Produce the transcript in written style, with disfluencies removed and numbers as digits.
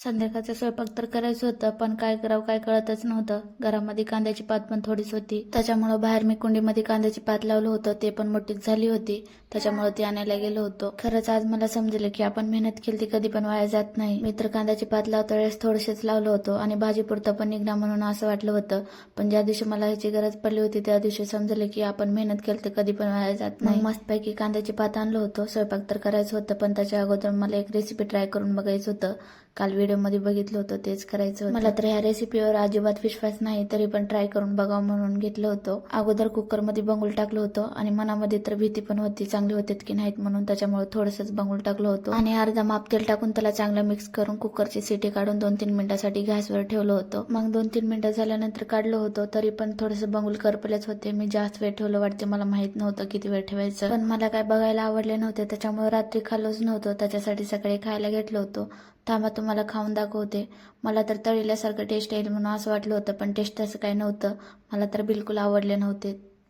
संध्याकाळचा स्वयंपाक तर करायचं होतं, पण काय करावं काय कळतच नव्हतं. घरामध्ये कांद्याची पात पण थोडीच होती, त्याच्यामुळं बाहेर मी कुंडीमध्ये कांद्याची पात लावलं होतं, ते पण मोठीच झाली होती, त्याच्यामुळे ती आणायला गेलो होतो. खरंच आज मला समजलं की आपण मेहनत केली ती कधी पण वाया जात नाही. मी तर कांद्याची पात लावता वेळेस थोडंसंच लावलं होतं आणि भाजीपुरतं पण निघणार म्हणून असं वाटलं होतं. पण ज्या दिवशी मला ह्याची गरज पडली होती त्या दिवशी समजलं की आपण मेहनत केली तर कधी पण वाया जात नाही. मस्तपैकी कांद्याची पात आणलं होतं. स्वयंपाक तर करायचं होतं, पण त्याच्या अगोदर मला एक रेसिपी ट्राय करून बघायचं होतं. काल व्हिडिओमध्ये बघितलं होतं तेच करायचं होतं. मला तर ह्या रेसिपीवर अजिबात विश्वास नाही, तरी पण ट्राय करून बघावं म्हणून घेतलं होतं. अगोदर कुकरमध्ये बंगुल टाकलं होतं आणि मनामध्ये तर भीती पण होती चांगली होते की नाहीत म्हणून, त्याच्यामुळे थोडंसंच बंगुल टाकलं होतं आणि अर्धा माप तेल टाकून त्याला चांगलं मिक्स करून कुकरची सिटी काढून 2-3 मिनिटांसाठी गॅसवर ठेवलं होतं. मग 2-3 मिनिटं झाल्यानंतर काढलं होतं, तरी पण थोडंसं बंगुल करपलेच होते. मी जास्त वेळ ठेवलं वाटते, मला माहित नव्हतं किती वेळ ठेवायचं, पण मला काय बघायला आवडले नव्हते, त्याच्यामुळे रात्री खाल्लंच नव्हतं. त्याच्यासाठी सकाळी खायला घेतलं होतं. थांबा तुम्हाला खाऊन दाखवते. मला तर तळल्यासारखं टेस्ट येईल म्हणून असं वाटलं होतं, पण टेस्ट तसं काही नव्हतं. मला तर बिलकुल आवडले नव्हते.